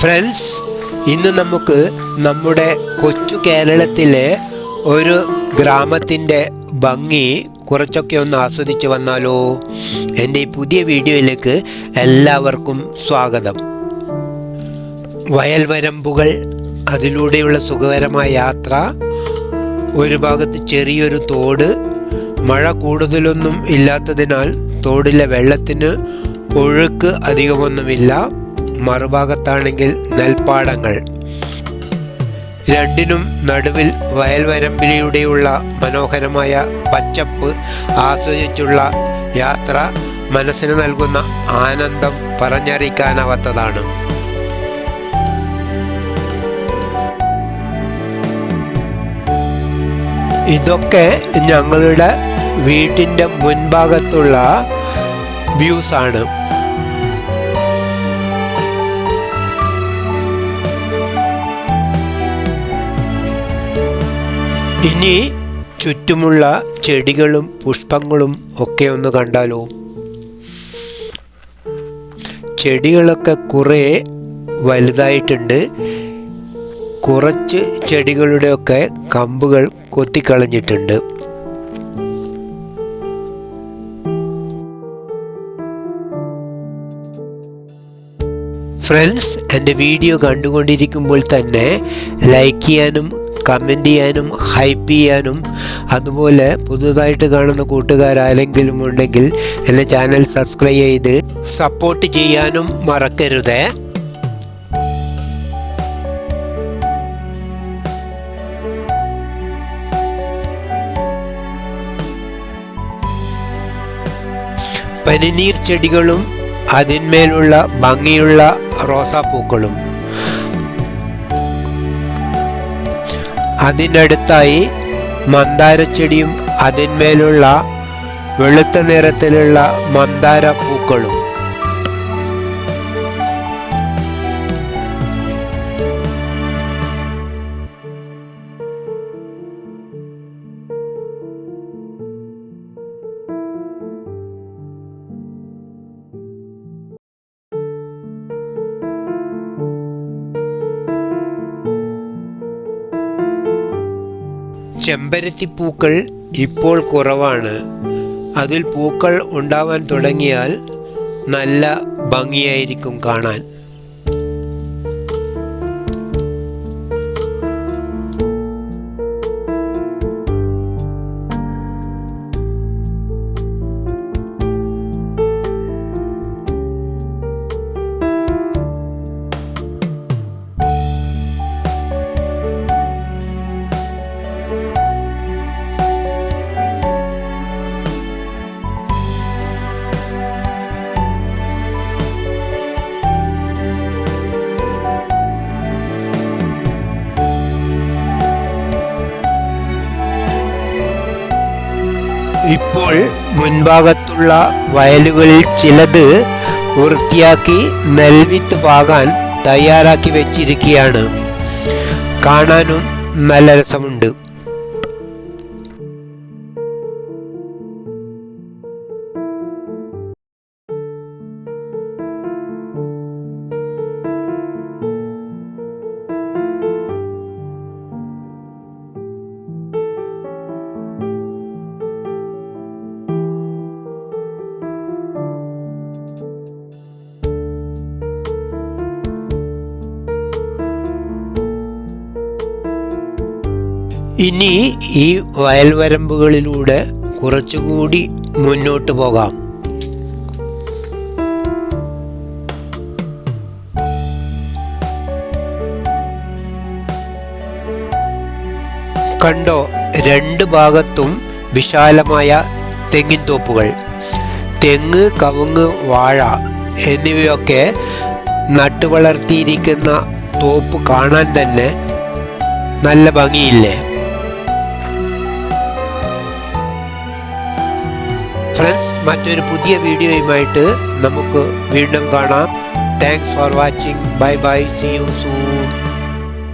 Friends, ഇന്ന് നമുക്ക് നമ്മുടെ കൊച്ചു കേരളത്തിലെ ഒരു ഗ്രാമത്തിൻ്റെ ഭംഗി കുറച്ചൊക്കെ ഒന്ന് ആസ്വദിച്ച് വന്നാലോ? എൻ്റെ ഈ പുതിയ വീഡിയോയിലേക്ക് എല്ലാവർക്കും സ്വാഗതം. വയൽവരമ്പുകൾ, അതിലൂടെയുള്ള സുഖകരമായ യാത്ര, ഒരു ഭാഗത്ത് ചെറിയൊരു തോട്, മഴ കൂടുതലൊന്നും ഇല്ലാത്തതിനാൽ തോടിലെ വെള്ളത്തിന് ഒഴുക്ക് അധികമൊന്നുമില്ല. മറുഭാഗത്താണെങ്കിൽ നെൽപ്പാടങ്ങൾ. രണ്ടിനും നടുവിൽ വയൽവരമ്പിലൂടെയുള്ള മനോഹരമായ പച്ചപ്പ് ആസ്വദിച്ചുള്ള യാത്ര മനസ്സിന് നൽകുന്ന ആനന്ദം പറഞ്ഞറിയിക്കാനാവാത്തതാണ്. ഇതൊക്കെ ഞങ്ങളുടെ വീട്ടിൻ്റെ മുൻഭാഗത്തുള്ള വ്യൂസാണ്. ഇനി ചുറ്റുമുള്ള ചെടികളും പുഷ്പങ്ങളും ഒക്കെ ഒന്ന് കണ്ടാലോ? ചെടികളൊക്കെ കുറേ വലുതായിട്ടുണ്ട്. കുറച്ച് ചെടികളുടെയൊക്കെ കമ്പുകൾ കൊത്തിക്കളഞ്ഞിട്ടുണ്ട്. ഫ്രണ്ട്സ്, എൻ്റെ വീഡിയോ കണ്ടുകൊണ്ടിരിക്കുമ്പോൾ തന്നെ ലൈക്ക് ചെയ്യാനും കമൻറ്റ് ചെയ്യാനും ഹൈപ്പ് ചെയ്യാനും, അതുപോലെ പുതുതായിട്ട് കാണുന്ന കൂട്ടുകാരാരെങ്കിലും ഉണ്ടെങ്കിൽ എൻ്റെ ചാനൽ സബ്സ്ക്രൈബ് ചെയ്ത് സപ്പോർട്ട് ചെയ്യാനും മറക്കരുതേ. പനിനീർ ചെടികളും അതിന്മേലുള്ള ഭംഗിയുള്ള റോസാപ്പൂക്കളും, അതിനടുത്തായി മന്ദാരച്ചെടിയും അതിന്മേലുള്ള വെളുത്ത നിറത്തിലുള്ള മന്ദാര പൂക്കളും. ചെമ്പരത്തിപ്പൂക്കൾ ഇപ്പോൾ കുറവാണ്. അതിൽ പൂക്കൾ ഉണ്ടാവാൻ തുടങ്ങിയാൽ നല്ല ഭംഗിയായിരിക്കും കാണാൻ. ഇപ്പോൾ മുൻഭാഗത്തുള്ള വയലുകളിൽ ചിലത് വൃത്തിയാക്കി നെൽവിത്ത് പാകാൻ തയ്യാറാക്കി വെച്ചിരിക്കുകയാണ്. കാണാനും നല്ല രസമുണ്ട്. ഇനി ഈ വയൽവരമ്പുകളിലൂടെ കുറച്ചുകൂടി മുന്നോട്ട് പോകാം. കണ്ടോ, രണ്ട് ഭാഗത്തും വിശാലമായ തെങ്ങിൻ തോപ്പുകൾ. തെങ്ങ്, കവുങ്ങ്, വാഴ എന്നിവയൊക്കെ നട്ടുവളർത്തിയിരിക്കുന്ന തോപ്പ് കാണാൻ തന്നെ നല്ല ഭംഗിയില്ലേ? ഫ്രണ്ട്സ്, മറ്റൊരു പുതിയ വീഡിയോയുമായിട്ട് നമുക്ക് വീണ്ടും കാണാം. Thanks for watching. Bye bye. See you soon.